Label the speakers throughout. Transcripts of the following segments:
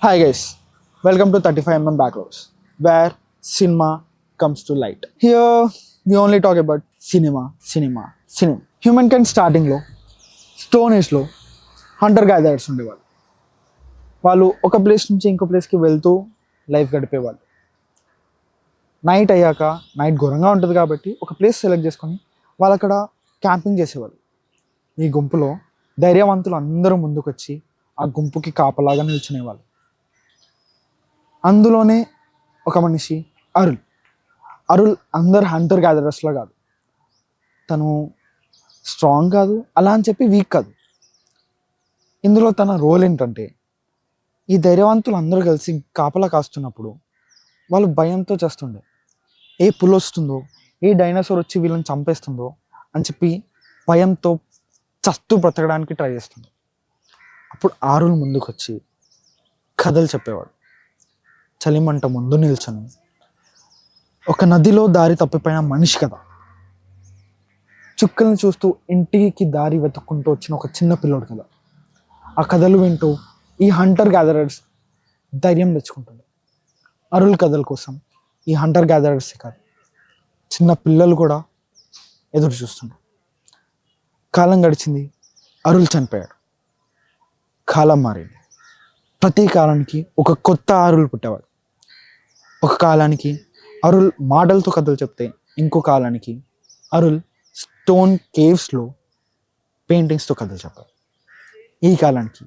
Speaker 1: Hi guys, welcome to 35mm Backrows, where cinema comes to light. Here we only talk about cinema. Humankind స్టార్టింగ్లో stone ఏజ్లో Hunter gatherers ఉండేవాళ్ళు. వాళ్ళు ఒక place నుంచి ఇంకో ప్లేస్కి వెళ్తూ లైఫ్ గడిపేవాళ్ళు. నైట్ అయ్యాక నైట్ ఘోరంగా ఉంటుంది కాబట్టి ఒక ప్లేస్ సెలెక్ట్ చేసుకొని వాళ్ళు అక్కడ క్యాంపింగ్ చేసేవాళ్ళు. ఈ గుంపులో ధైర్యవంతులు అందరూ ముందుకొచ్చి ఆ గుంపుకి కాపలాగా నిల్చునేవాళ్ళు. అందులోనే ఒక మనిషి అరుల్ అందరు హంటర్ గ్యాదరర్స్లో కాదు, తను స్ట్రాంగ్ కాదు, అలా అని చెప్పి వీక్ కాదు. ఇందులో తన రోల్ ఏంటంటే, ఈ ధైర్యవంతులు అందరూ కలిసి కాపలా కాస్తున్నప్పుడు వాళ్ళు భయంతో చేస్తుండే, ఏ పులి వస్తుందో, ఏ డైనోసార్ వచ్చి వీళ్ళని చంపేస్తుందో అని చెప్పి భయంతో చస్తూ బ్రతకడానికి ట్రై చేస్తుంది. అప్పుడు అరుల్ ముందుకు వచ్చి కథలు చెప్పేవాడు. చలిమంట ముందు నిల్చొని ఒక నదిలో దారి తప్పిపోయిన మనిషి కథ, చుక్కల్ని చూస్తూ ఇంటికి దారి వెతుక్కుంటూ వచ్చిన ఒక చిన్న పిల్లోడు కథ. ఆ కథలు వింటూ ఈ హంటర్ గ్యాదరర్స్ ధైర్యం తెచ్చుకుంటుంది. అరుల్ కథల కోసం ఈ హంటర్ గ్యాదరర్స్ కాదు, చిన్న పిల్లలు కూడా ఎదురు చూస్తున్నారు. కాలం గడిచింది, అరుల్ చనిపోయాడు. కాలం మారింది. ప్రతి కాలానికి ఒక కొత్త అరుల్ పుట్టేవాడు. ఒక కాలానికి అరుల్ మాటలతో కథలు చెప్తే, ఇంకో కాలానికి అరుల్ స్టోన్ కేవ్స్లో పెయింటింగ్స్తో కథలు చెప్పారు. ఈ కాలానికి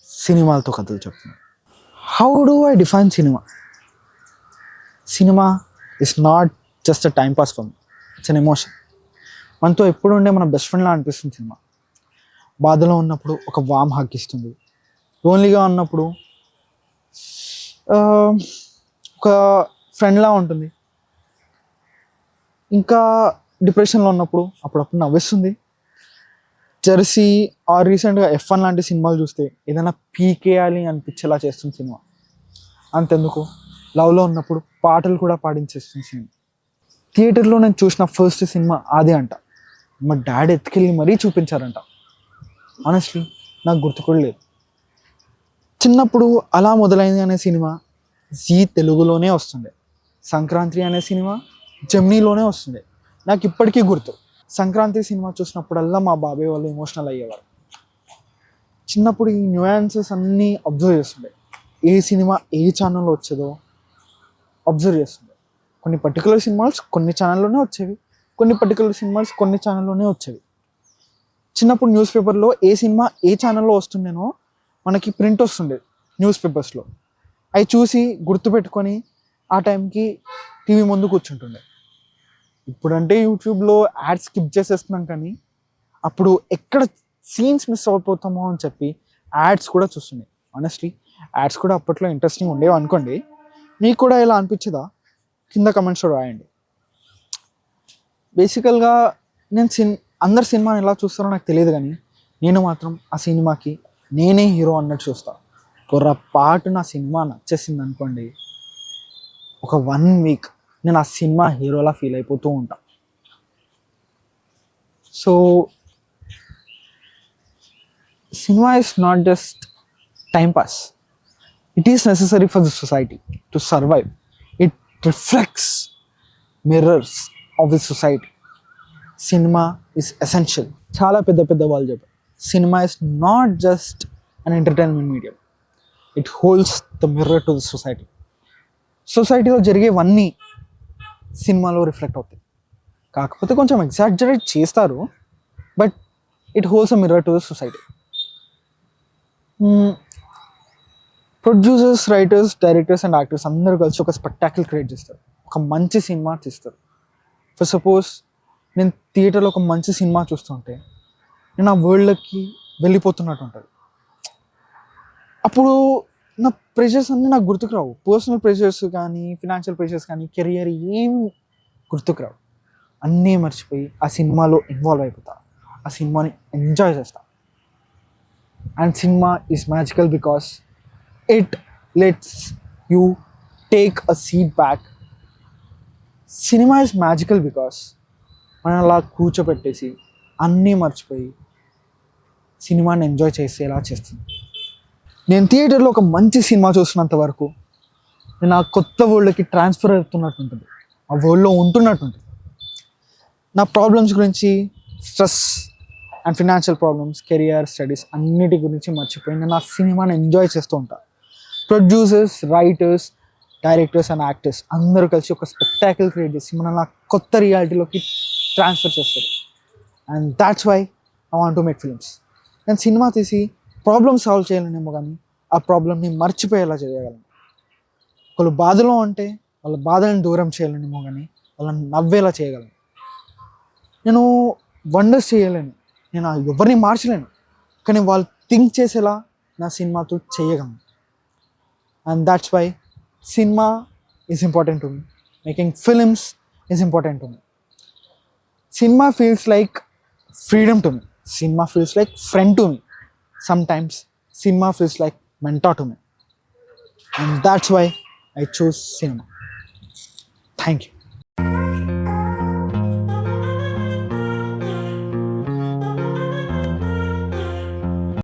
Speaker 1: సినిమాలతో కథలు చెప్తున్నాడు. How do I define cinema? Cinema is not just a time pass for me, it's an emotion. మనతో ఎప్పుడు ఉండే మన బెస్ట్ ఫ్రెండ్లా అనిపిస్తుంది సినిమా. బాధలో ఉన్నప్పుడు ఒక వామ్ హగ్ ఇస్తుంది, లోన్లీగా ఉన్నప్పుడు ఒక ఫ్రెండ్లా ఉంటుంది, ఇంకా డిప్రెషన్లో ఉన్నప్పుడు అప్పుడప్పుడు నవ్విస్తుంది. జెర్సీ ఆర్ రీసెంట్గా F1 లాంటి సినిమాలు చూస్తే ఏదైనా పీకేయాలి అనిపించేలా చేస్తుంది సినిమా. అంతెందుకు, లవ్లో ఉన్నప్పుడు పాటలు కూడా పాడించేస్తుంది సినిమా. థియేటర్లో నేను చూసిన ఫస్ట్ సినిమా అదే అంట. మా డాడీ ఎత్తుకెళ్ళి మరీ చూపించారంట. ఆనెస్ట్లీ నాకు గుర్తు కూడా లేదు. చిన్నప్పుడు అలా మొదలైంది అనే సినిమా జీ తెలుగులోనే వస్తుండే. సంక్రాంతి అనే సినిమా జెమినీలోనే వస్తుండే. నాకు ఇప్పటికీ గుర్తు, సంక్రాంతి సినిమా చూసినప్పుడల్లా మా బాబాయ్ వాళ్ళు ఎమోషనల్ అయ్యేవారు. చిన్నప్పుడు ఈ న్యూయాన్సెస్ అన్నీ అబ్జర్వ్ చేస్తుండే. ఏ సినిమా ఏ ఛానల్లో వచ్చేదో అబ్జర్వ్ చేస్తుండే. కొన్ని పర్టికులర్ సినిమాస్ కొన్ని ఛానల్లోనే వచ్చేవి, కొన్ని పర్టికులర్ సినిమాస్ కొన్ని ఛానల్లోనే వచ్చేవి. చిన్నప్పుడు న్యూస్ పేపర్లో ఏ సినిమా ఏ ఛానల్లో వస్తుండేనో మనకి ప్రింట్ వస్తుండే న్యూస్ పేపర్స్లో. అవి చూసి గుర్తుపెట్టుకొని ఆ టైంకి టీవీ ముందు కూర్చుంటుండే. ఇప్పుడంటే యూట్యూబ్లో యాడ్స్ స్కిప్ చేసేస్తున్నాం, కానీ అప్పుడు ఎక్కడ సీన్స్ మిస్ అయిపోతామో అని చెప్పి యాడ్స్ కూడా చూస్తుండే. ఆనెస్ట్లీ యాడ్స్ కూడా అప్పట్లో ఇంట్రెస్టింగ్ ఉండేవి అనుకోండి. మీకు కూడా ఇలా అనిపించదా? కింద కమెంట్స్లో రాయండి. బేసికల్గా నేను అందరు సినిమాని ఎలా చూస్తారో నాకు తెలియదు, కానీ నేను మాత్రం ఆ సినిమాకి నేనే హీరో అన్నట్టు చూస్తాను. పొరపాటు నా సినిమా నచ్చేసింది అనుకోండి, ఒక 1 వీక్ నేను ఆ సినిమా హీరోలా ఫీల్ అయిపోతూ ఉంటా. So cinema is not just time pass, it is necessary for the society to survive. It reflects mirrors of the society. Cinema is essential. చాలా పెద్ద వాళ్ళు చెప్పారు, cinema is not just an entertainment medium, it holds the mirror to the society. సొసైటీలో జరిగేవన్నీ సినిమాలో reflect అవుతాయి. కాకపోతే కొంచెం exaggerate చేస్తారు, but it holds a mirror to the society. Producers, writers, directors and actors అందరూ కలిసి ఒక స్పెక్టాకిల్ క్రియేట్ చేస్తారు, ఒక మంచి సినిమా తీస్తారు. ఫర్ సపోజ్ నేను థియేటర్లో ఒక మంచి సినిమా చూస్తుంటే నేను ఆ వరల్డ్కి వెళ్ళిపోతున్నట్టు ఉంటుంది. అప్పుడు నా ప్రెషర్స్ అన్నీ నాకు గుర్తుకు రావు. పర్సనల్ ప్రెషర్స్ కానీ, ఫినాన్షియల్ ప్రెషర్స్ కానీ, కెరియర్ ఏం గుర్తుకు రావు. అన్నీ మర్చిపోయి ఆ సినిమాలో ఇన్వాల్వ్ అయిపోతా, ఆ సినిమాని ఎంజాయ్ చేస్తా. And cinema is magical because it let's you take a seat back. Cinema is magical because మనం అలా కూర్చోపెట్టేసి అన్నీ మర్చిపోయి సినిమాని ఎంజాయ్ చేసేలా చేస్తుంది. నేను థియేటర్లో ఒక మంచి సినిమా చూసినంత వరకు నేను ఆ కొత్త వరల్డ్కి ట్రాన్స్ఫర్ అవుతున్నట్టు ఉంటుంది, ఆ వరల్డ్లో ఉంటున్నట్టు ఉంటుంది. నా ప్రాబ్లమ్స్ గురించి, stress and financial problems, career, studies అన్నిటి గురించి మర్చిపోయి నేను ఆ సినిమాని ఎంజాయ్ చేస్తూ ఉంటాను. Producers, writers, directors and actors అందరూ కలిసి ఒక స్పెక్టాకిల్ క్రియేట్ చేసి మనల్ని ఆ కొత్త రియాలిటీలోకి ట్రాన్స్ఫర్ చేస్తారు. And that's why I want to make films. నేను సినిమా తీసి ప్రాబ్లమ్ సాల్వ్ చేయలేనేమో కానీ ఆ ప్రాబ్లమ్ని మర్చిపోయేలా చేయగలను. ఒకళ్ళు బాధలో ఉంటే వాళ్ళ బాధలను దూరం చేయలేనేమో కానీ వాళ్ళని నవ్వేలా చేయగలను. నేను వండర్స్ చేయలేను, నేను ఎవరిని మార్చలేను, కానీ వాళ్ళు థింక్ చేసేలా నా సినిమాతో చేయగలను. And that's why cinema is important to me. Making films is important to me. Cinema feels like freedom to me. Cinema feels like friend to me. Sometimes cinema feels like mentor to me. And that's why I chose cinema. Thank you.